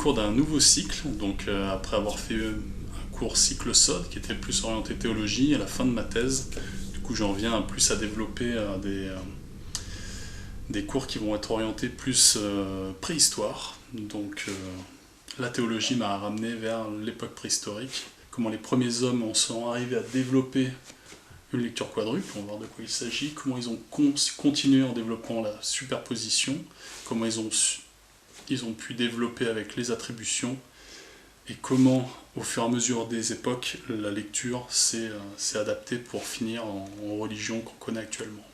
cours d'un nouveau cycle, donc après avoir fait un cours cycle SOD qui était plus orienté théologie, à la fin de ma thèse, du coup j'en viens plus à développer des cours qui vont être orientés plus préhistoire. Donc la théologie m'a ramené vers l'époque préhistorique, comment les premiers hommes en sont arrivés à développer une lecture quadruple, on va voir de quoi il s'agit, comment ils ont continué en développant la superposition, comment ils ont pu développer avec les attributions, et comment, au fur et à mesure des époques, la lecture s'est adaptée pour finir en religion qu'on connaît actuellement.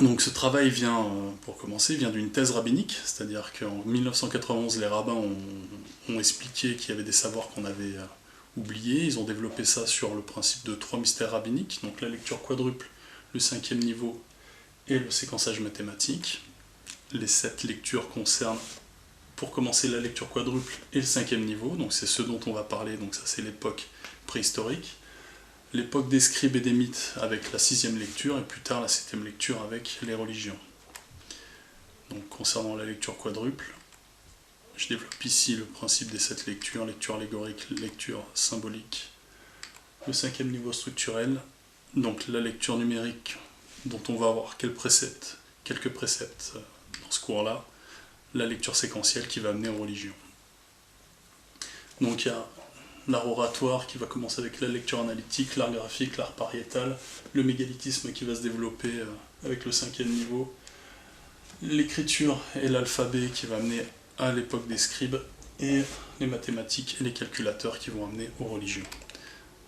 Donc ce travail pour commencer, vient d'une thèse rabbinique, c'est-à-dire qu'en 1991, les rabbins ont expliqué qu'il y avait des savoirs qu'on avait oubliés. Ils ont développé ça sur le principe de 3 mystères rabbiniques, donc la lecture quadruple, le 5e niveau et le séquençage mathématique. Les 7 lectures concernent, pour commencer, la lecture quadruple et le 5e niveau, donc c'est ce dont on va parler, donc ça c'est l'époque préhistorique. L'époque des scribes et des mythes avec la 6e lecture, et plus tard la 7e lecture avec les religions. Donc concernant la lecture quadruple, je développe ici le principe des 7 lectures, lecture allégorique, lecture symbolique, le 5e niveau structurel, donc la lecture numérique dont on va avoir quelques préceptes dans ce cours-là, la lecture séquentielle qui va amener aux religions. Donc il y a l'art oratoire qui va commencer avec la lecture analytique, l'art graphique, l'art pariétal, le mégalithisme qui va se développer avec le 5e niveau, l'écriture et l'alphabet qui va amener à l'époque des scribes, et les mathématiques et les calculateurs qui vont amener aux religions.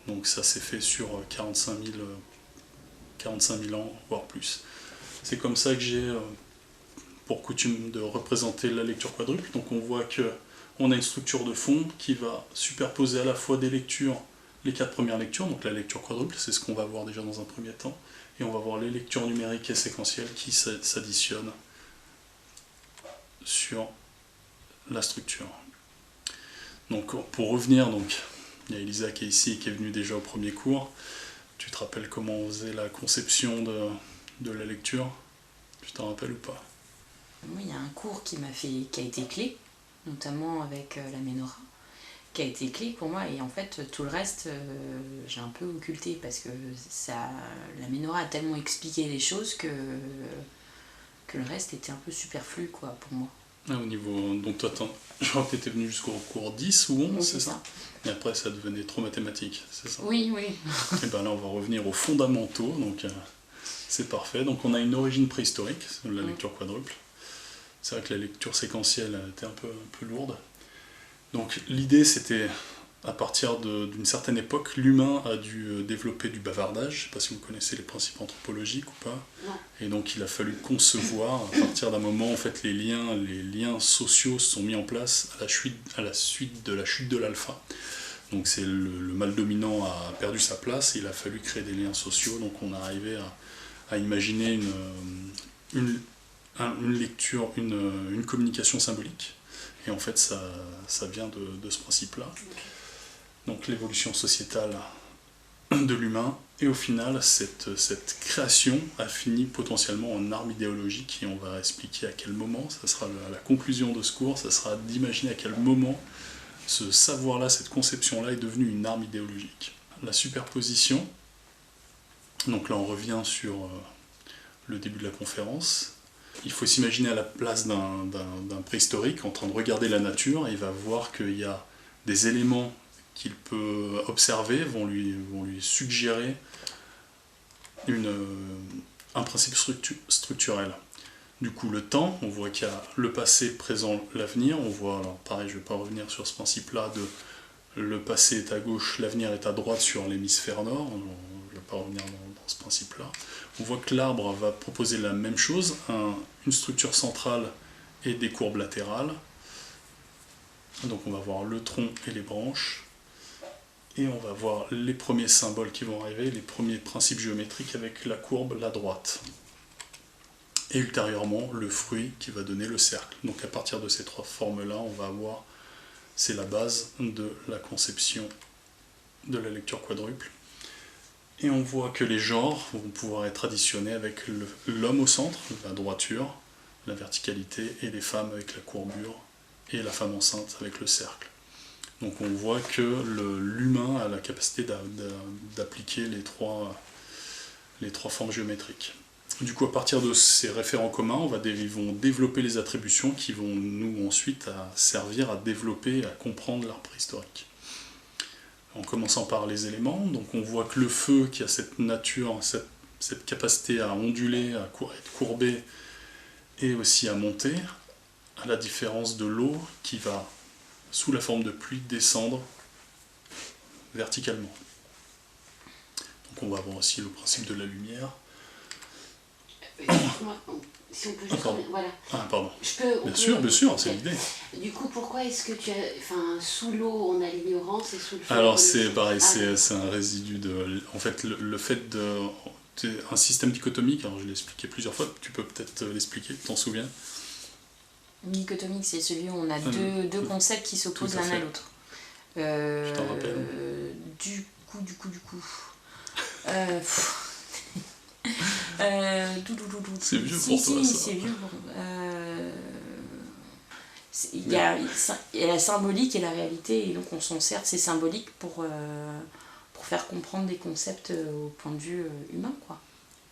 Donc ça s'est fait sur 45 000 ans, voire plus. C'est comme ça que j'ai pour coutume de représenter la lecture quadruple. Donc on voit qu'on a une structure de fond qui va superposer à la fois des lectures, les 4 premières lectures, donc la lecture quadruple, c'est ce qu'on va voir déjà dans un premier temps, et on va voir les lectures numériques et séquentielles qui s'additionnent sur la structure. Donc pour revenir, il y a Elisa qui est ici et qui est venue déjà au premier cours. Tu te rappelles comment on faisait la conception de la lecture? Tu t'en rappelles ou pas? Oui, il y a un cours qui a été clé, notamment avec la Ménorah, qui a été clé pour moi, et en fait tout le reste j'ai un peu occulté parce que la Ménorah a tellement expliqué les choses que le reste était un peu superflu pour moi. Ah, au niveau, donc toi, je crois que tu étais venu jusqu'au cours 10 ou 11, Oui, c'est ça? Et après ça devenait trop mathématique, c'est ça? Oui. Et bien là on va revenir aux fondamentaux, donc c'est parfait. Donc on a une origine préhistorique, la lecture quadruple. C'est vrai que la lecture séquentielle était un peu lourde. Donc l'idée c'était, à partir d'une certaine époque, l'humain a dû développer du bavardage. Je ne sais pas si vous connaissez les principes anthropologiques ou pas. Non. Et donc il a fallu concevoir, à partir d'un moment, en fait, les liens sociaux se sont mis en place à la suite de la chute de l'alpha. Donc c'est le mâle dominant a perdu sa place et il a fallu créer des liens sociaux. Donc on est arrivé à imaginer une lecture, une communication symbolique. Et en fait, ça vient de ce principe-là. Donc l'évolution sociétale de l'humain. Et au final, cette création a fini potentiellement en arme idéologique. Et on va expliquer à quel moment, ça sera la conclusion de ce cours, ça sera d'imaginer à quel moment ce savoir-là, cette conception-là est devenue une arme idéologique. La superposition, donc là on revient sur le début de la conférence. Il faut s'imaginer à la place d'un préhistorique en train de regarder la nature, et il va voir qu'il y a des éléments qu'il peut observer, vont lui suggérer un principe structurel. Du coup, le temps, on voit qu'il y a le passé, le présent, l'avenir. On voit, alors pareil, je ne vais pas revenir sur ce principe-là le passé est à gauche, l'avenir est à droite sur l'hémisphère nord. Je ne vais pas revenir dans ce principe-là. On voit que l'arbre va proposer la même chose, une structure centrale et des courbes latérales. Donc on va voir le tronc et les branches. Et on va voir les premiers symboles qui vont arriver, les premiers principes géométriques avec la courbe, la droite. Et ultérieurement, le fruit qui va donner le cercle. Donc à partir de ces 3 formes-là, on va avoir, c'est la base de la conception de la lecture quadruple. Et on voit que les genres vont pouvoir être additionnés avec l'homme au centre, la droiture, la verticalité, et les femmes avec la courbure, et la femme enceinte avec le cercle. Donc on voit que l'humain a la capacité d'appliquer les trois formes géométriques. Du coup, à partir de ces référents communs, ils vont développer les attributions qui vont nous ensuite servir à développer et à comprendre l'art préhistorique. En commençant par les éléments, donc on voit que le feu qui a cette nature, cette capacité à onduler, à être courbé et aussi à monter, à la différence de l'eau qui va, sous la forme de pluie, descendre verticalement. Donc on va avoir aussi le principe de la lumière. Si on peut juste... Voilà. Ah, pardon. Bien sûr, c'est l'idée. Du coup, pourquoi est-ce que tu as... Enfin, sous l'eau, on a l'ignorance et sous le feu... Alors c'est pareil, c'est un résidu de... En fait, le fait de... Un système dichotomique, alors je l'ai expliqué plusieurs fois, tu peux peut-être l'expliquer, tu t'en souviens? Dichotomique, c'est celui où on a deux concepts qui s'opposent l'un à l'autre. Je t'en rappelle. Du coup. C'est vieux pour toi, ça. C'est vieux. Il y a la symbolique et la réalité, et donc on s'en sert de ces symboliques pour faire comprendre des concepts au point de vue humain, quoi.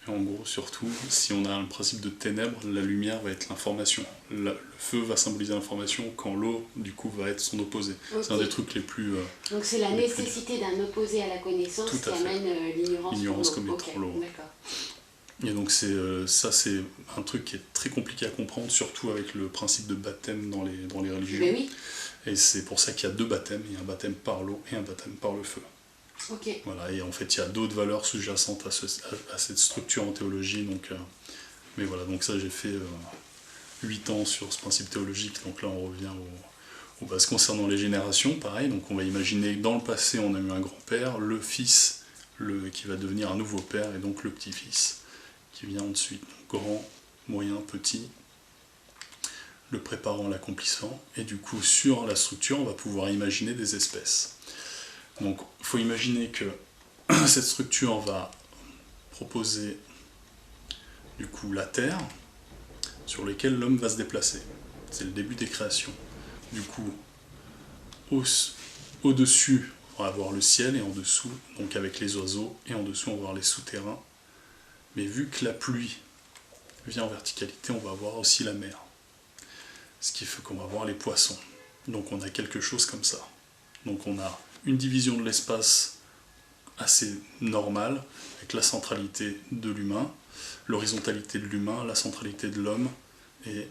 Et en gros, surtout, si on a un principe de ténèbres, la lumière va être l'information. Le feu va symboliser l'information, quand l'eau, du coup, va être son opposé. Okay. C'est un des trucs les plus... Donc c'est la nécessité d'un opposé à la connaissance qui amène l'ignorance comme étant l'eau. D'accord. Et donc c'est un truc qui est très compliqué à comprendre, surtout avec le principe de baptême dans les religions. Mais oui. Et c'est pour ça qu'il y a deux baptêmes, il y a un baptême par l'eau et un baptême par le feu. Okay. Voilà, et en fait il y a d'autres valeurs sous-jacentes à cette structure en théologie, donc, mais voilà, donc ça j'ai fait 8 ans sur ce principe théologique, donc là on revient aux bases. Concernant les générations, pareil, donc on va imaginer que dans le passé on a eu un grand-père, le fils qui va devenir un nouveau père, et donc le petit-fils qui vient ensuite, grand, moyen, petit, le préparant, l'accomplissant, et du coup sur la structure on va pouvoir imaginer des espèces. Donc il faut imaginer que cette structure va proposer du coup la terre sur laquelle l'homme va se déplacer. C'est le début des créations. Du coup, au-dessus, on va avoir le ciel, et en dessous, donc avec les oiseaux, et en dessous on va avoir les souterrains. Mais vu que la pluie vient en verticalité, on va avoir aussi la mer. Ce qui fait qu'on va avoir les poissons. Donc on a quelque chose comme ça. Donc on a une division de l'espace assez normale, avec la centralité de l'humain, l'horizontalité de l'humain, la centralité de l'homme, et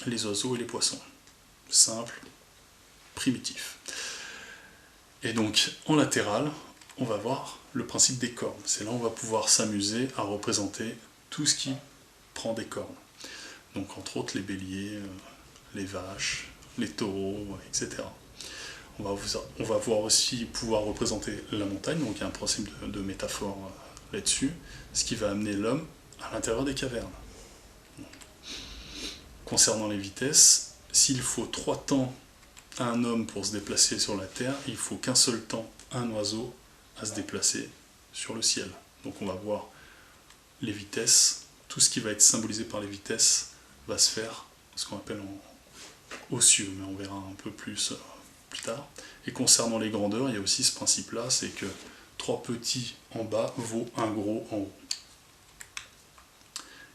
les oiseaux et les poissons. Simple, primitif. Et donc en latéral, on va voir le principe des cornes. C'est là où on va pouvoir s'amuser à représenter tout ce qui prend des cornes. Donc entre autres les béliers, les vaches, les taureaux, etc. On va voir aussi pouvoir représenter la montagne, donc il y a un principe de métaphore là-dessus, ce qui va amener l'homme à l'intérieur des cavernes. Concernant les vitesses, s'il faut 3 temps à un homme pour se déplacer sur la terre, il faut qu'un seul temps à un oiseau à se déplacer sur le ciel. Donc on va voir les vitesses, tout ce qui va être symbolisé par les vitesses va se faire ce qu'on appelle aux cieux, mais on verra un peu plus tard. Et concernant les grandeurs, il y a aussi ce principe-là, c'est que 3 petits en bas vaut un gros en haut.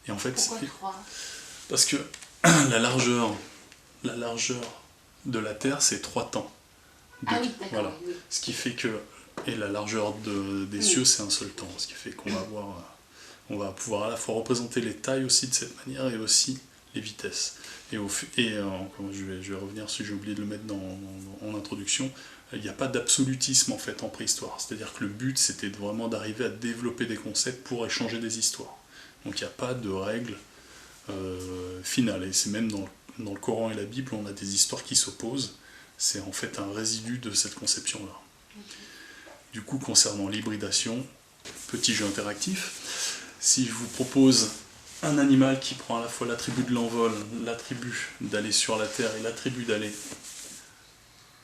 Et en fait, pourquoi 3 ? Parce que la largeur de la Terre, c'est 3 temps. Ah oui, d'accord. Voilà. Oui. Ce qui fait que... Et la largeur des cieux, c'est un seul temps. Ce qui fait qu'on va avoir... On va pouvoir à la fois représenter les tailles aussi de cette manière, et aussi les vitesses. Je vais revenir, si j'ai oublié de le mettre en introduction, il n'y a pas d'absolutisme en fait en préhistoire. C'est-à-dire que le but, c'était vraiment d'arriver à développer des concepts pour échanger des histoires. Donc il n'y a pas de règles finales. Et c'est même dans le Coran et la Bible, on a des histoires qui s'opposent. C'est en fait un résidu de cette conception-là. Okay. Du coup, concernant l'hybridation, petit jeu interactif, si je vous propose un animal qui prend à la fois l'attribut de l'envol, l'attribut d'aller sur la terre et l'attribut d'aller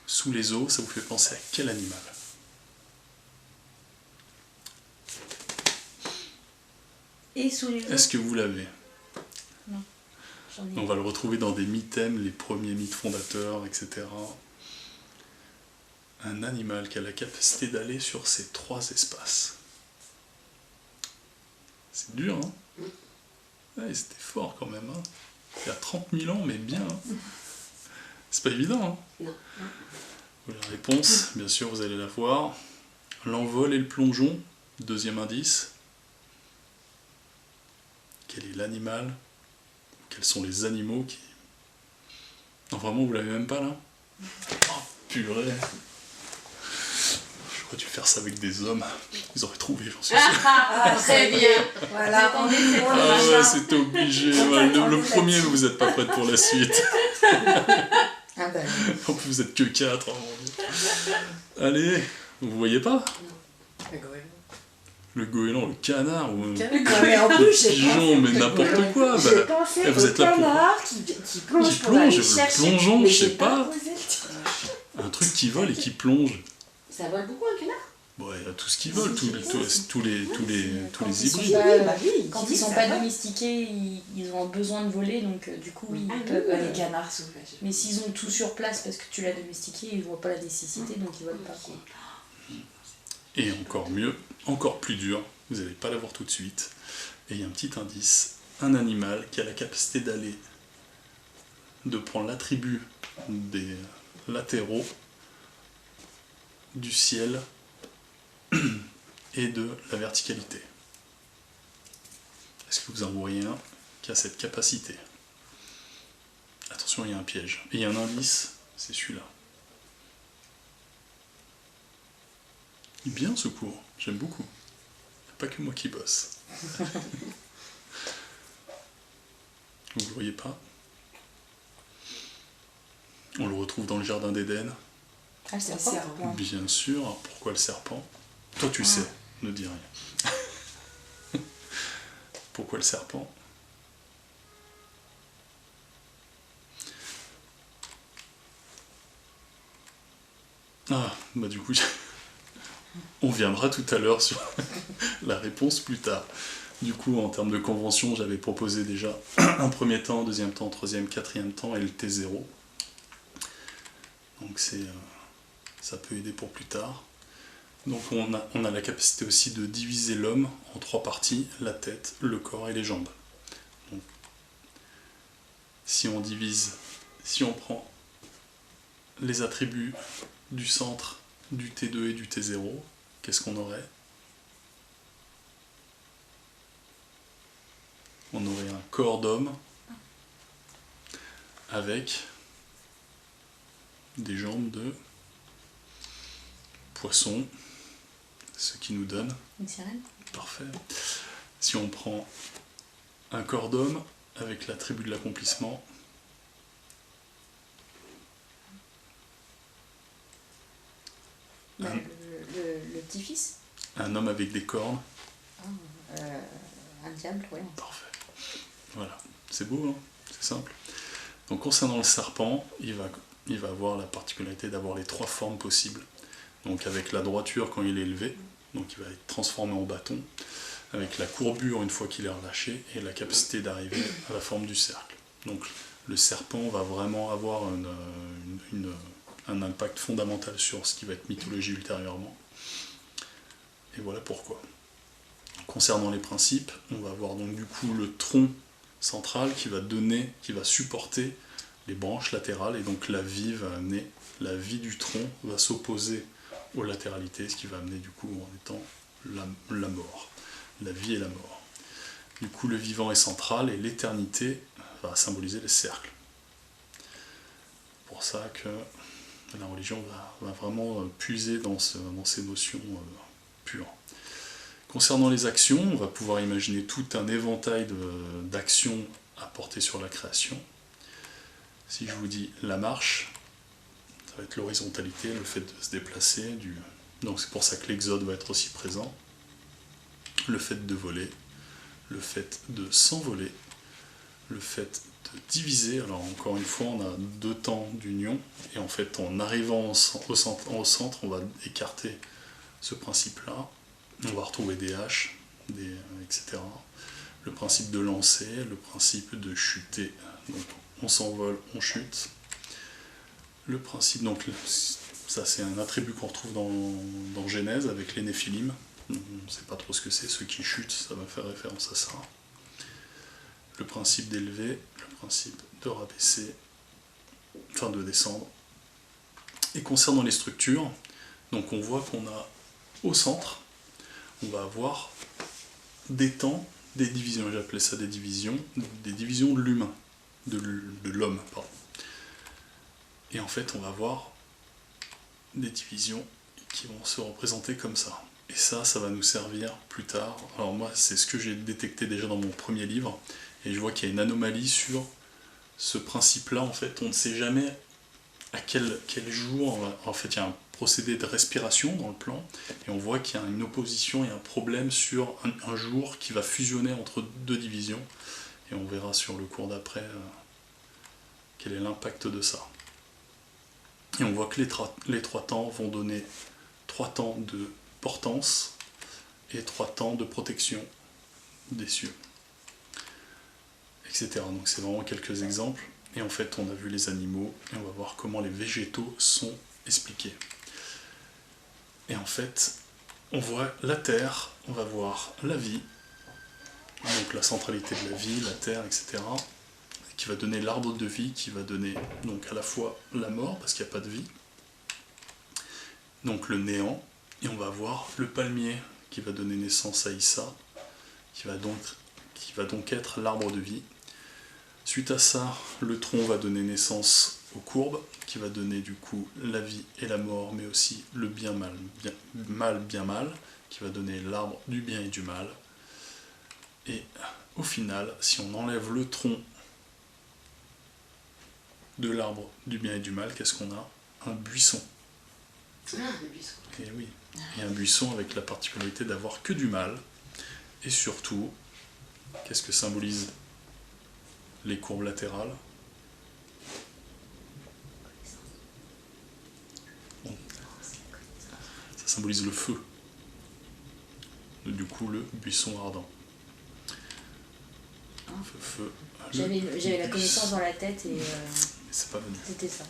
sous les eaux, ça vous fait penser à quel animal? Et sous les eaux. Est-ce que vous l'avez? Non. j'en ai. On va le retrouver dans des mythèmes, les premiers mythes fondateurs, etc. Un animal qui a la capacité d'aller sur ces 3 espaces. C'est dur, hein? Ouais, c'était fort quand même, hein? Il y a 30 000 ans, mais bien, hein? C'est pas évident, hein? Non. La réponse, bien sûr, vous allez la voir. L'envol et le plongeon, 2e indice. Quel est l'animal? Quels sont les animaux qui... Non, vraiment, vous l'avez même pas, là? Oh, purée! Je crois que tu vas faire ça avec des hommes. Ils auraient trouvé, j'en suis sûr. Très bien. Voilà. Vous attendez, c'est On pas est Ah là. ouais, c'était obligé. On Ouais, t'attendait le premier, là-dessus. vous n'êtes pas prête pour la suite. Ah bah, En plus, vous êtes que 4. Allez, vous voyez pas? Le goéland, le canard, ou Non, mais en plus, le j'ai pigeon, mais n'importe quoi. J'ai Bah, pensé vous au êtes là pour- canard qui plonge Qui pour aller plonge, le chercher. plongeon, mais je sais j'ai pas. posé le- un truc qui vole et qui plonge. Ça vole beaucoup un canard? Bon, il y a tout ce qui vole, tous les Quand ils sont hybrides. pas- Bah oui, quand qui ils sont ça pas va. domestiqués, ils ont besoin de voler, donc du coup, ils Ah oui, peuvent. Les canards sauvages. Mais s'ils ont tout sur place parce que tu l'as domestiqué, ils voient pas la nécessité, donc ils volent pas. Ok. Quoi. Et encore mieux, encore plus dur, vous n'allez pas l'avoir tout de suite. Et il y a un petit indice, un animal qui a la capacité d'aller, de prendre l'attribut des latéraux, du ciel et de la verticalité. Est-ce que vous en voyez un qui a cette capacité? Attention, il y a un piège. Et il y a un indice, c'est celui-là. Bien ce cours, j'aime beaucoup. Pas que moi qui bosse. Vous le voyez pas? On le retrouve dans le jardin d'Éden. Ah, le serpent. serpent. Bien sûr. Alors, pourquoi le serpent? Toi tu sais, ne dis rien. Pourquoi le serpent? Ah, bah du coup, on viendra tout à l'heure sur la réponse plus tard. Du coup, en termes de convention, j'avais proposé déjà un premier temps, deuxième temps, troisième, quatrième temps et le T0. Donc ça peut aider pour plus tard. Donc on a la capacité aussi de diviser l'homme en 3 parties, la tête, le corps et les jambes. Donc, si on prend les attributs du centre, du T2 et du T0, qu'est-ce qu'on aurait? On aurait un corps d'homme avec des jambes de poisson, ce qui nous donne, Une sirène. parfait. Si on prend un corps d'homme avec l'attribut de l'accomplissement, Bah, le petit-fils. un homme avec des cornes, Un diable, ouais. parfait. Voilà, c'est beau, hein, c'est simple. Donc concernant le serpent, il va avoir la particularité d'avoir les 3 formes possibles. Donc avec la droiture quand il est élevé, donc il va être transformé en bâton, avec la courbure une fois qu'il est relâché, et la capacité d'arriver à la forme du cercle. Donc le serpent va vraiment avoir un impact fondamental sur ce qui va être mythologie ultérieurement. Et voilà pourquoi. Concernant les principes, on va avoir donc du coup le tronc central qui va supporter les branches latérales, et donc la vie du tronc va s'opposer aux latéralités, ce qui va amener du coup en étant la mort, la vie et la mort. Du coup le vivant est central et l'éternité va symboliser les cercles. C'est pour ça que la religion va vraiment puiser dans ces notions pures. Concernant les actions, on va pouvoir imaginer tout un éventail d'actions à porter sur la création. Si je vous dis la marche, ça va être l'horizontalité, le fait de se déplacer, donc c'est pour ça que l'exode va être aussi présent. Le fait de voler, le fait de s'envoler, le fait de diviser. Alors encore une fois, on a 2 temps d'union, et en fait en arrivant au centre, on va écarter ce principe-là. On va retrouver des haches, etc. le principe de lancer, le principe de chuter, donc on s'envole, on chute. Le principe, donc ça c'est un attribut qu'on retrouve dans Genèse avec les Néphilim. On ne sait pas trop ce que c'est, ceux qui chutent, ça va faire référence à ça. Le principe d'élever, le principe de rabaisser, enfin de descendre. Et concernant les structures, donc on voit qu'on a au centre, on va avoir des temps, des divisions, j'appelais ça des divisions de l'humain, de l'homme, pardon. Et en fait, on va avoir des divisions qui vont se représenter comme ça. Et ça va nous servir plus tard. Alors moi, c'est ce que j'ai détecté déjà dans mon premier livre, et je vois qu'il y a une anomalie sur ce principe-là. En fait, on ne sait jamais à quel jour, en fait, il y a un procédé de respiration dans le plan, et on voit qu'il y a une opposition et un problème sur un jour qui va fusionner entre deux divisions, et on verra sur le cours d'après quel est l'impact de ça. Et on voit que les 3 temps vont donner 3 temps de portance et 3 temps de protection des cieux, etc. Donc c'est vraiment quelques exemples. Et en fait, on a vu les animaux, et on va voir comment les végétaux sont expliqués. Et en fait, on voit la terre, on va voir la vie, donc la centralité de la vie, la terre, etc., qui va donner l'arbre de vie, qui va donner donc à la fois la mort, parce qu'il n'y a pas de vie, donc le néant, et on va voir le palmier, qui va donner naissance à Issa, qui va donc être l'arbre de vie. Suite à ça, le tronc va donner naissance aux courbes, qui va donner du coup la vie et la mort, mais aussi le bien-mal, bien-mal, qui va donner l'arbre du bien et du mal. Et au final, si on enlève le tronc de l'arbre du bien et du mal, qu'est-ce qu'on a? Un buisson. Le buisson. Et oui, et un buisson avec la particularité d'avoir que du mal. Et surtout, qu'est-ce que symbolise les courbes latérales? Bon. Ça symbolise le feu. Du coup, le buisson ardent. Feu. J'avais la connaissance dans la tête et c'est pas venu. c'était ça.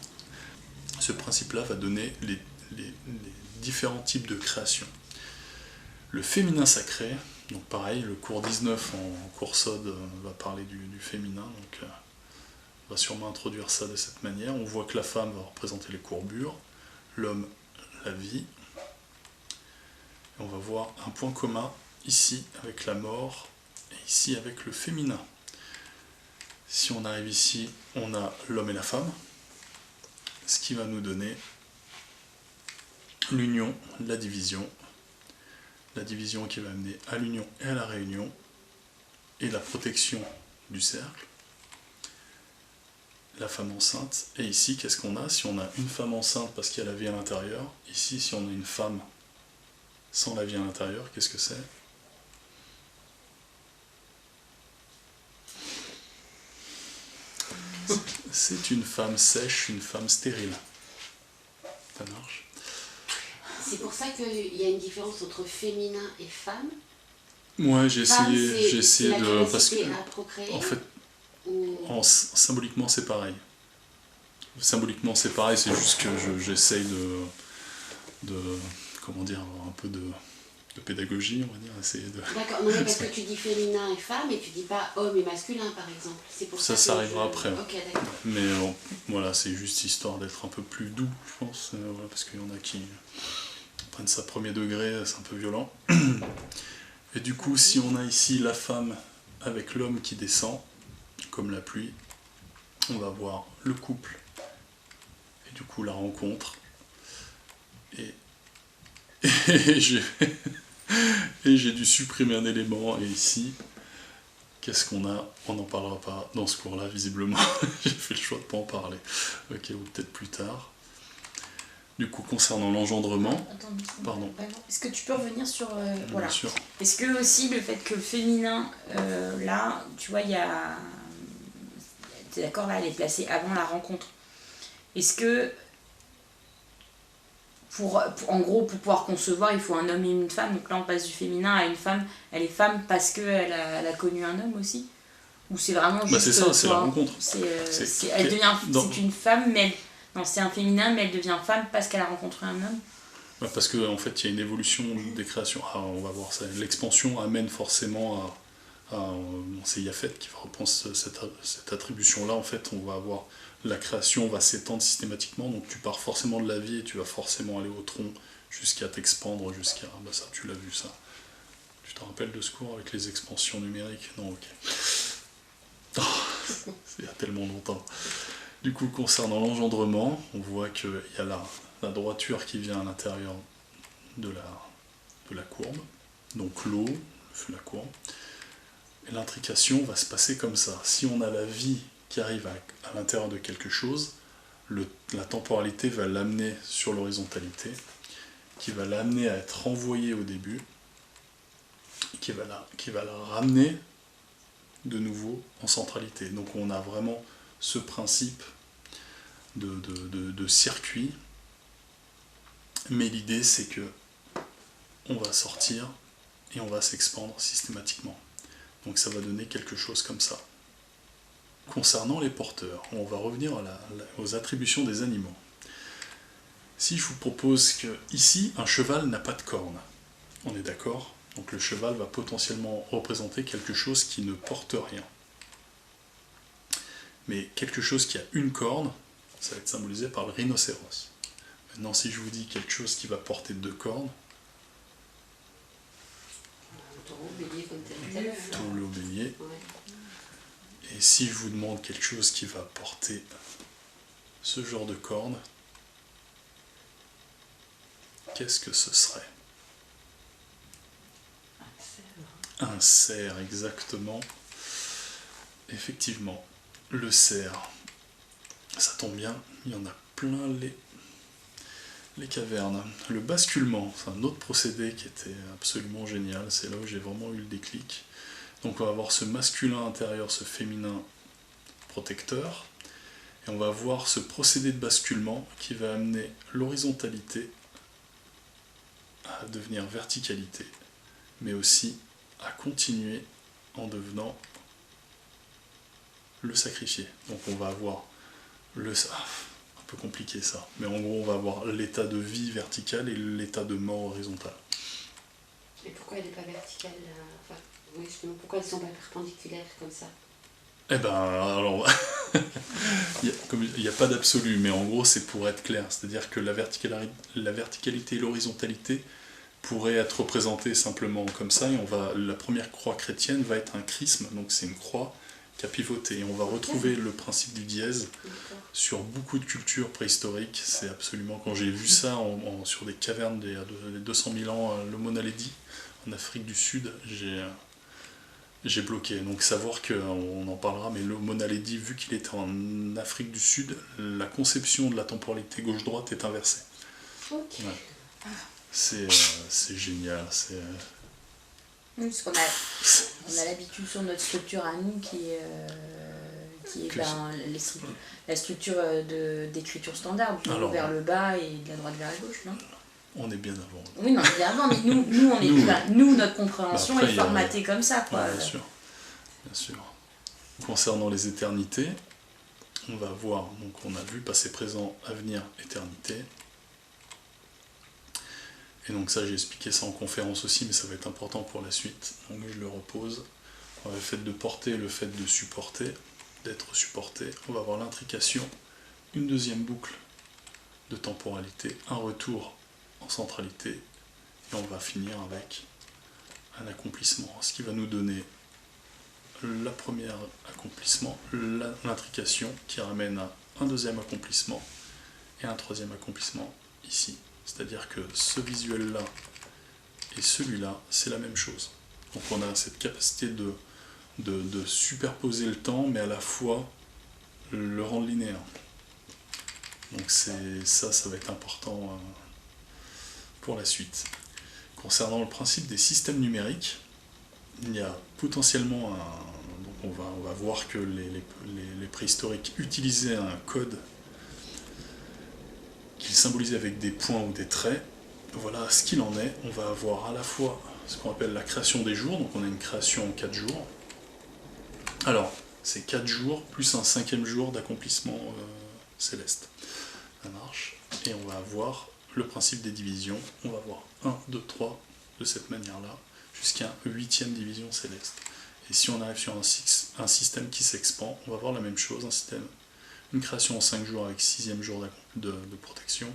Ce principe-là va donner les différents types de création. Le féminin sacré, donc pareil, le cours 19 en cours SOD va parler du féminin, donc on va sûrement introduire ça de cette manière. On voit que la femme va représenter les courbures, l'homme la vie. Et on va voir un point commun ici avec la mort et ici avec le féminin. Si on arrive ici, on a l'homme et la femme, ce qui va nous donner l'union, la division qui va amener à l'union et à la réunion, et la protection du cercle, la femme enceinte. Et ici, qu'est-ce qu'on a? Si on a une femme enceinte parce qu'il y a la vie à l'intérieur, ici, si on a une femme sans la vie à l'intérieur, qu'est-ce que c'est? C'est une femme sèche, une femme stérile. Ça marche? C'est pour ça qu'il y a une différence entre féminin et femme. Ouais, j'ai essayé c'est la de... Parce que, capacité à procréer, en fait, ou... symboliquement, c'est pareil. Symboliquement, c'est pareil, c'est juste que j'essaye de... Comment dire, avoir un peu de pédagogie, on va dire, essayer de... D'accord, non mais parce que tu dis féminin et femme, et tu dis pas homme et masculin, par exemple. C'est pour ça Ça que arrivera après. Ok, d'accord. Mais voilà, c'est juste histoire d'être un peu plus doux, je pense, voilà, parce qu'il y en a qui prennent ça premier degré, c'est un peu violent. Et du coup, si on a ici la femme avec l'homme qui descend, comme la pluie, on va voir le couple, et du coup la rencontre, et j'ai dû supprimer un élément, et ici, qu'est-ce qu'on a? On n'en parlera pas dans ce cours-là, visiblement. J'ai fait le choix de ne pas en parler. Ok, ou peut-être plus tard. Du coup, concernant l'engendrement... Attends, pardon. Est-ce que tu peux revenir sur... voilà. Bien sûr. Est-ce que aussi le fait que le féminin, là, tu vois, il y a... T'es d'accord, là, elle est placée avant la rencontre. Est-ce que en gros, pour pouvoir concevoir, il faut un homme et une femme. Donc là, on passe du féminin à une femme. Elle est femme parce qu'elle elle a connu un homme aussi. Ou c'est vraiment juste... c'est ça, c'est la rencontre. Elle devient... C'est une femme, mais... Non, c'est un féminin, mais elle devient femme parce qu'elle a rencontré un homme. Parce qu'en fait, il y a une évolution des créations. On va voir ça. L'expansion amène forcément c'est Yaphet qui reprend cette attribution-là. En fait, on va avoir... La création va s'étendre systématiquement, donc tu pars forcément de la vie et tu vas forcément aller au tronc jusqu'à t'expandre, jusqu'à... ça, tu l'as vu, ça. Tu te rappelles de ce cours avec les expansions numériques? Non, ok. Il y a tellement longtemps. Du coup, concernant l'engendrement, on voit qu'il y a la droiture qui vient à l'intérieur de la courbe, donc l'eau, la courbe, et l'intrication va se passer comme ça. Si on a la vie qui arrive à l'intérieur de quelque chose, la temporalité va l'amener sur l'horizontalité, qui va l'amener à être renvoyée au début, qui va la ramener de nouveau en centralité. Donc on a vraiment ce principe de circuit, mais l'idée c'est que on va sortir et on va s'expandre systématiquement. Donc ça va donner quelque chose comme ça. Concernant les porteurs, on va revenir aux attributions des animaux. Si je vous propose que ici un cheval n'a pas de cornes, on est d'accord? Donc le cheval va potentiellement représenter quelque chose qui ne porte rien. Mais quelque chose qui a une corne, ça va être symbolisé par le rhinocéros. Maintenant, si je vous dis quelque chose qui va porter 2 cornes, Taureau, bélier, comme tel. taureau, bélier. Ouais. Et si je vous demande quelque chose qui va porter ce genre de cornes, qu'est-ce que ce serait? Un cerf, exactement. Effectivement, le cerf. Ça tombe bien, il y en a plein les cavernes. Le basculement, c'est un autre procédé qui était absolument génial. C'est là où j'ai vraiment eu le déclic. Donc on va avoir ce masculin intérieur, ce féminin protecteur. Et on va avoir ce procédé de basculement qui va amener l'horizontalité à devenir verticalité, mais aussi à continuer en devenant le sacrifié. Donc on va avoir un peu compliqué ça, mais en gros on va avoir l'état de vie vertical et l'état de mort horizontal. Et pourquoi elle n'est pas verticale oui, justement, pourquoi elles ne sont pas perpendiculaires comme ça? Eh ben, alors, il n'y a pas d'absolu, mais en gros c'est pour être clair, c'est-à-dire que la verticalité et l'horizontalité pourraient être représentées simplement comme ça, et la première croix chrétienne va être un chrisme, donc c'est une croix qui a pivoté, et on va retrouver le principe du dièse sur beaucoup de cultures préhistoriques. C'est absolument, quand j'ai vu ça sur des cavernes des 200 000 ans, le Monaledi, en Afrique du Sud, j'ai bloqué. Donc savoir qu'on en parlera, mais le Monaledi, vu qu'il était en Afrique du Sud, la conception de la temporalité gauche-droite est inversée. Ok. Ouais. C'est génial. Oui, parce qu'on a l'habitude sur notre structure à nous qui est la structure d'écriture standard, du haut vers le bas et de la droite vers la gauche, non? On est bien avant. Oui, non, bien avant, mais nous on est notre compréhension après, est formatée comme ça, quoi. Ouais, bien sûr. Concernant les éternités, on va voir, donc on a vu passé, présent, avenir, éternité. Et donc ça, j'ai expliqué ça en conférence aussi, mais ça va être important pour la suite. Donc je le repose. On va le fait de porter, le fait de supporter, d'être supporté. On va avoir l'intrication, une deuxième boucle de temporalité, un retour en centralité, et on va finir avec un accomplissement, ce qui va nous donner le premier accomplissement, l'intrication, qui ramène à un deuxième accomplissement et un troisième accomplissement ici. C'est-à-dire que ce visuel-là et celui-là, c'est la même chose. Donc on a cette capacité de superposer le temps, mais à la fois le rendre linéaire. Donc ça va être important pour la suite. Concernant le principe des systèmes numériques, il y a potentiellement donc on va voir que les préhistoriques utilisaient un code il est symbolisé avec des points ou des traits. Voilà ce qu'il en est. On va avoir à la fois ce qu'on appelle la création des jours, donc on a une création en 4 jours. Alors, c'est 4 jours plus un 5e jour d'accomplissement céleste. Ça marche. Et on va avoir le principe des divisions. On va avoir 1, 2, 3 de cette manière-là, jusqu'à une 8e division céleste. Et si on arrive sur un système qui s'expand, on va avoir la même chose, une création en 5 jours avec 6e jour de protection,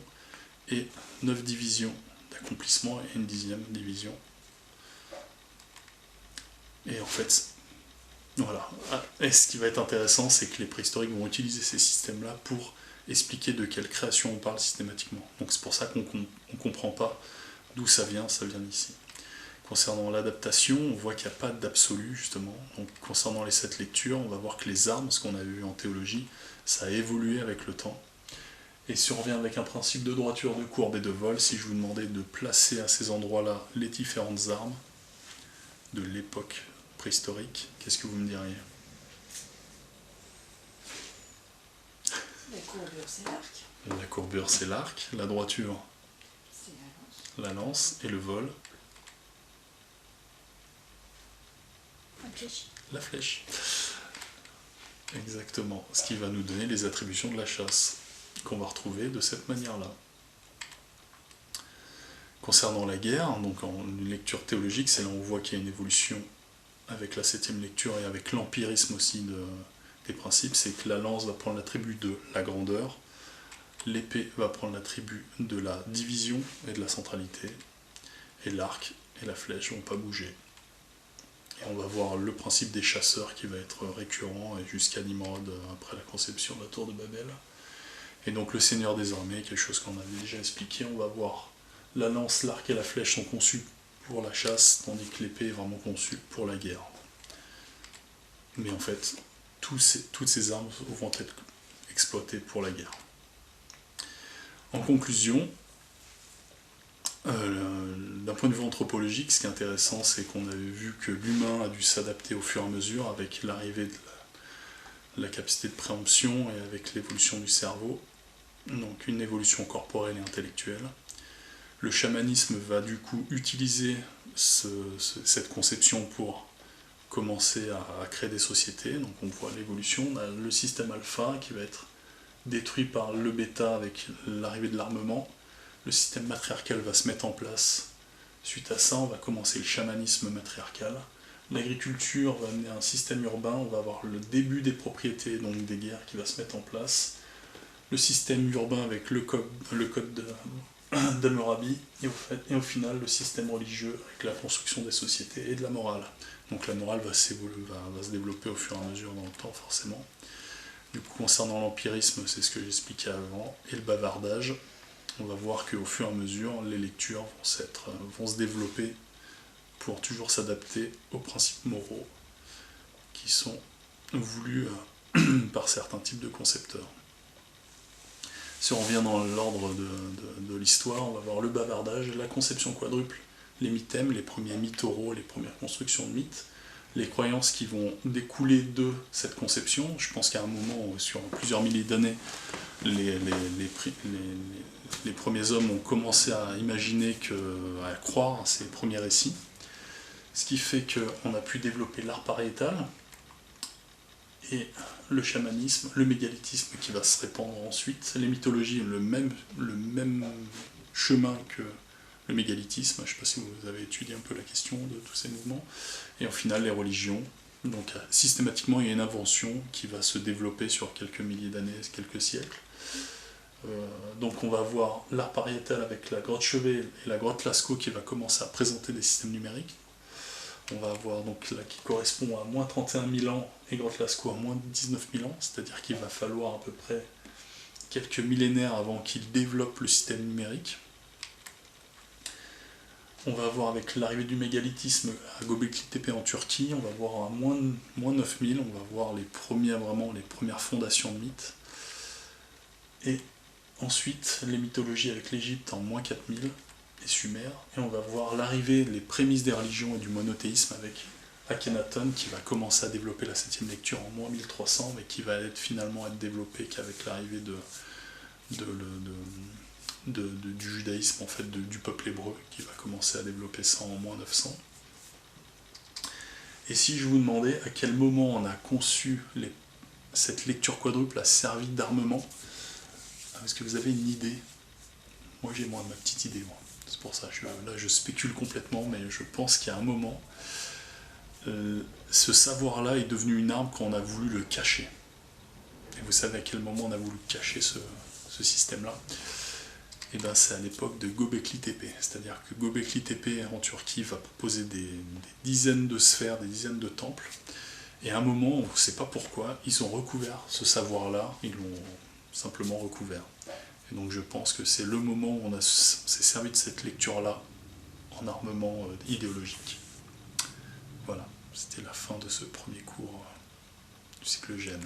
et 9 divisions d'accomplissement et une 10e division. Et en fait, voilà. Et ce qui va être intéressant, c'est que les préhistoriques vont utiliser ces systèmes-là pour expliquer de quelle création on parle systématiquement. Donc c'est pour ça qu'on ne comprend pas d'où ça vient d'ici. Concernant l'adaptation, on voit qu'il n'y a pas d'absolu, justement. Donc concernant les 7 lectures, on va voir que les armes, ce qu'on a vu en théologie, ça a évolué avec le temps. Et si on revient avec un principe de droiture, de courbe et de vol, si je vous demandais de placer à ces endroits-là les différentes armes de l'époque préhistorique, qu'est-ce que vous me diriez? La courbure, c'est l'arc. La courbure, c'est l'arc. La droiture, C'est la lance. la lance. Et le vol, La flèche. la flèche. Exactement. Ce qui va nous donner les attributions de la chasse, qu'on va retrouver de cette manière-là. Concernant la guerre, donc en une lecture théologique, c'est là où on voit qu'il y a une évolution avec la 7e lecture et avec l'empirisme aussi des principes, c'est que la lance va prendre l'attribut de la grandeur, l'épée va prendre l'attribut de la division et de la centralité, et l'arc et la flèche ne vont pas bouger. Et on va voir le principe des chasseurs qui va être récurrent et jusqu'à Nimrod après la conception de la tour de Babel. Et donc le seigneur des armées, quelque chose qu'on avait déjà expliqué, on va voir la lance, l'arc et la flèche sont conçus pour la chasse, tandis que l'épée est vraiment conçue pour la guerre. Mais en fait, toutes ces armes vont être exploitées pour la guerre. En conclusion, d'un point de vue anthropologique, ce qui est intéressant, c'est qu'on avait vu que l'humain a dû s'adapter au fur et à mesure avec l'arrivée de la capacité de préemption et avec l'évolution du cerveau, donc une évolution corporelle et intellectuelle. Le chamanisme va du coup utiliser cette conception pour commencer à créer des sociétés, donc on voit l'évolution. On a le système alpha qui va être détruit par le bêta avec l'arrivée de l'armement. Le système matriarcal va se mettre en place. Suite à ça, on va commencer le chamanisme matriarcal. L'agriculture va amener un système urbain, on va avoir le début des propriétés, donc des guerres qui va se mettre en place. Le système urbain avec le code d'Hammurabi, et au final le système religieux avec la construction des sociétés et de la morale. Donc la morale va se développer au fur et à mesure dans le temps forcément. Du coup concernant l'empirisme, c'est ce que j'expliquais avant, et le bavardage, on va voir qu'au fur et à mesure les lectures vont se développer pour toujours s'adapter aux principes moraux qui sont voulus par certains types de concepteurs. Si on revient dans l'ordre de l'histoire, on va voir le bavardage, la conception quadruple, les mythèmes, les premiers mythes oraux, les premières constructions de mythes, les croyances qui vont découler de cette conception. Je pense qu'à un moment, sur plusieurs milliers d'années, les premiers hommes ont commencé à imaginer, à croire à ces premiers récits, ce qui fait qu'on a pu développer l'art pariétal, et le chamanisme, le mégalithisme qui va se répandre ensuite, les mythologies, le même chemin que le mégalithisme, je ne sais pas si vous avez étudié un peu la question de tous ces mouvements, et au final les religions. Donc systématiquement il y a une invention qui va se développer sur quelques milliers d'années, quelques siècles. Donc on va avoir l'art pariétal avec la grotte Chevet et la grotte Lascaux qui va commencer à présenter des systèmes numériques. On va avoir donc là qui correspond à moins 31 000 ans et grotte Lascaux à moins 19 000 ans, c'est-à-dire qu'il va falloir à peu près quelques millénaires avant qu'il développe le système numérique. On va avoir avec l'arrivée du mégalithisme à Göbekli Tepe en Turquie, on va voir à moins 9000, on va voir les premières fondations de mythes. Et ensuite les mythologies avec l'Égypte en moins 4000 et Sumer, et on va voir l'arrivée, les prémices des religions et du monothéisme avec Akhenaton qui va commencer à développer la 7e lecture en moins 1300, mais qui va finalement être développée qu'avec l'arrivée du judaïsme, en fait, du peuple hébreu, qui va commencer à développer ça en moins 900. Et si je vous demandais à quel moment on a conçu cette lecture quadruple a servi d'armement, est-ce que vous avez une idée? Moi j'ai ma petite idée, moi. C'est pour ça, là je spécule complètement, mais je pense qu'il y a un moment, ce savoir-là est devenu une arme quand on a voulu le cacher. Et vous savez à quel moment on a voulu cacher ce système-là? Et ben c'est à l'époque de Göbekli Tepe. C'est-à-dire que Göbekli Tepe en Turquie va proposer des dizaines de sphères, des dizaines de temples. Et à un moment, on ne sait pas pourquoi, ils ont recouvert ce savoir-là, ils l'ont simplement recouvert. Et donc je pense que c'est le moment où on s'est servi de cette lecture-là en armement idéologique. Voilà, c'était la fin de ce premier cours du cycle GEM.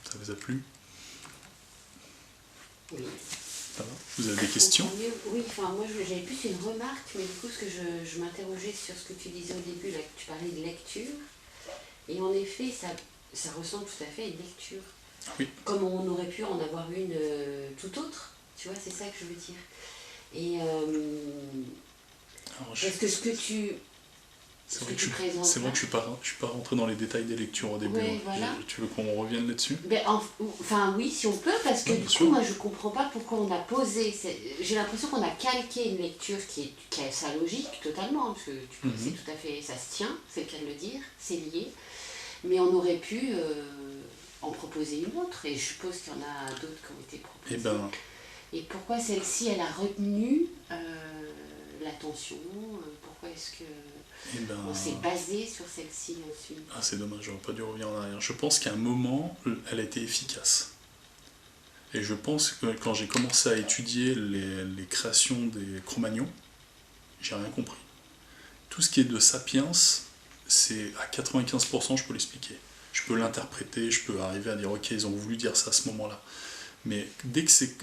Ça vous a plu? Oui. Ça va? Vous avez des questions? Oui, enfin moi j'avais plus une remarque, mais du coup ce que je m'interrogeais sur ce que tu disais au début, là, que tu parlais de lecture, et en effet ça ressemble tout à fait à une lecture. Oui. Comme on aurait pu en avoir une tout autre, tu vois, c'est ça que je veux dire. Et parce que ce que tu... C'est vrai que je ne suis pas rentré dans les détails des lectures au début. Ouais, voilà. Tu veux qu'on revienne là-dessus? Enfin oui, si on peut, parce que ouais, du coup, moi je comprends pas pourquoi on a posé... J'ai l'impression qu'on a calqué une lecture qui a sa logique totalement, parce que c'est tout à fait... Ça se tient, c'est le cas de le dire, c'est lié. Mais on aurait pu en proposer une autre, et je suppose qu'il y en a d'autres qui ont été proposées. Et pourquoi celle-ci, elle a retenu l'attention? Pourquoi est-ce que... on s'est basé sur celle-ci ensuite? Ah, c'est dommage, j'aurais pas dû revenir en arrière. Je pense qu'à un moment, elle a été efficace. Et je pense que quand j'ai commencé à étudier les créations des Cro-Magnons, j'ai rien compris. Tout ce qui est de Sapiens, c'est à 95%, je peux l'expliquer. Je peux l'interpréter, je peux arriver à dire ok, ils ont voulu dire ça à ce moment-là. Mais dès que c'est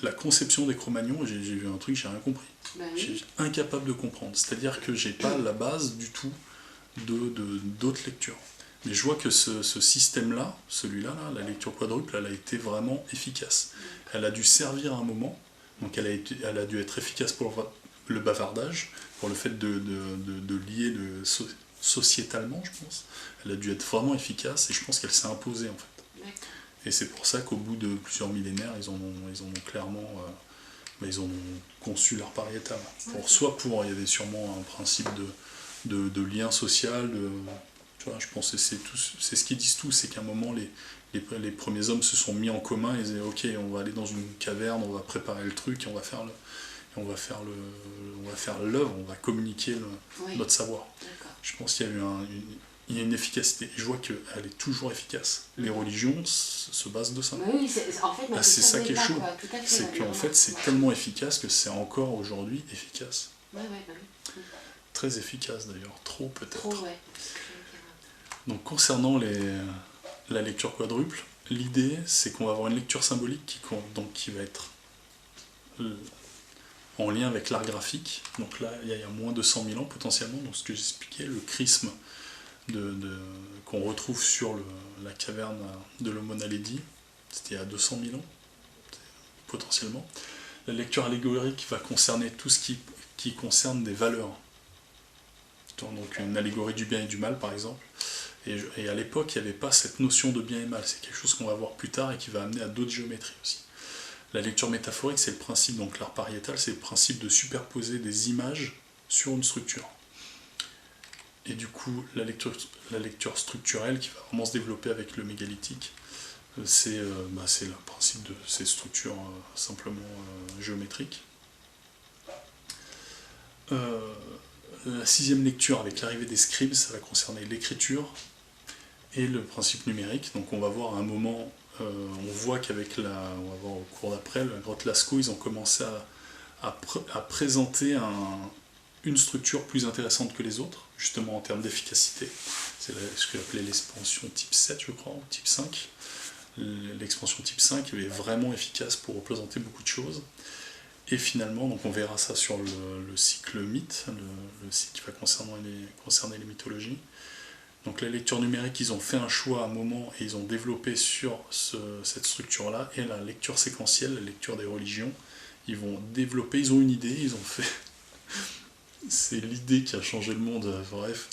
la conception des Cro-Magnons, j'ai vu un truc, j'ai rien compris. Oui. J'ai incapable de comprendre. C'est-à-dire que j'ai pas la base du tout d'autres lectures. Mais je vois que ce système-là, celui-là, la lecture quadruple, elle a été vraiment efficace. Elle a dû servir à un moment, donc elle a dû être efficace pour le bavardage, pour le fait de lier sociétalement, je pense. Elle a dû être vraiment efficace et je pense qu'elle s'est imposée en fait. D'accord. Et c'est pour ça qu'au bout de plusieurs millénaires, ils en ont clairement... ils ont conçu l'art pariétal. Il y avait sûrement un principe de lien social, tu vois, je pense que c'est ce qu'ils disent tous, c'est qu'à un moment, les premiers hommes se sont mis en commun, ils disaient ok, on va aller dans une caverne, on va préparer le truc, et on va faire l'œuvre, on va communiquer notre savoir. D'accord. Je pense qu'il y a eu une efficacité. Je vois qu'elle est toujours efficace. Les religions se basent de ça. Oui, en fait, c'est ça qui est chaud. C'est qu'en fait, c'est tellement efficace que c'est encore aujourd'hui efficace. Oui. Très efficace d'ailleurs, trop peut-être. Trop, ouais. Donc concernant la lecture quadruple, l'idée c'est qu'on va avoir une lecture symbolique qui va être en lien avec l'art graphique. Donc là, il y a moins de 100 000 ans potentiellement, donc ce que j'expliquais, le chrisme qu'on retrouve sur la caverne de l'Homo naledi, c'était il y a 200 000 ans, potentiellement. La lecture allégorique va concerner tout ce qui concerne des valeurs. Donc une allégorie du bien et du mal, par exemple. Et à l'époque, il n'y avait pas cette notion de bien et mal. C'est quelque chose qu'on va voir plus tard et qui va amener à d'autres géométries aussi. La lecture métaphorique, c'est le principe, donc l'art pariétal, c'est le principe de superposer des images sur une structure. Et du coup, la lecture structurelle, qui va vraiment se développer avec le mégalithique, c'est le principe de ces structures simplement géométriques. La sixième lecture, avec l'arrivée des scribes, ça va concerner l'écriture et le principe numérique. Donc on va voir à un moment, on voit qu'avec on va voir au cours d'après, la grotte Lascaux, ils ont commencé à présenter une structure plus intéressante que les autres, justement en termes d'efficacité. C'est ce que j'appelais l'expansion type 7, je crois, ou type 5. L'expansion type 5 est vraiment efficace pour représenter beaucoup de choses. Et finalement, donc on verra ça sur le cycle mythe, le cycle qui va concerner les mythologies. Donc la lecture numérique, ils ont fait un choix à un moment et ils ont développé sur cette structure-là, et la lecture séquentielle, la lecture des religions, ils vont développer, ils ont une idée, ils ont fait... C'est l'idée qui a changé le monde, bref.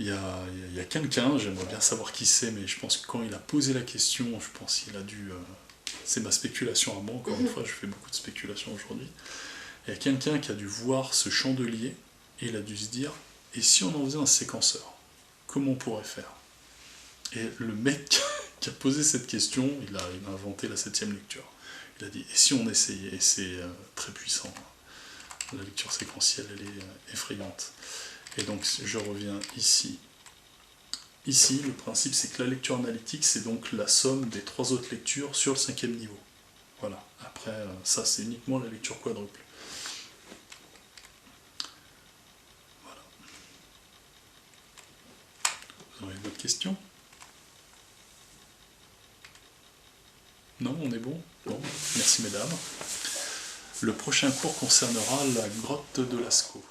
Il y a quelqu'un, j'aimerais bien savoir qui c'est, mais je pense que quand il a posé la question, je pense qu'il a dû... c'est ma spéculation à moi, encore une fois, je fais beaucoup de spéculations aujourd'hui. Il y a quelqu'un qui a dû voir ce chandelier, et il a dû se dire, et si on en faisait un séquenceur, comment on pourrait faire? Et le mec qui a posé cette question, il a inventé la 7e lecture. Il a dit, et si on essayait? Et c'est très puissant. La lecture séquentielle, elle est effrayante. Et donc, je reviens ici. Ici, le principe, c'est que la lecture analytique, c'est donc la somme des 3 autres lectures sur le 5e niveau. Voilà. Après, ça, c'est uniquement la lecture quadruple. Voilà. Vous avez d'autres questions? Non, on est bon? Bon, merci mesdames. Le prochain cours concernera la grotte de Lascaux.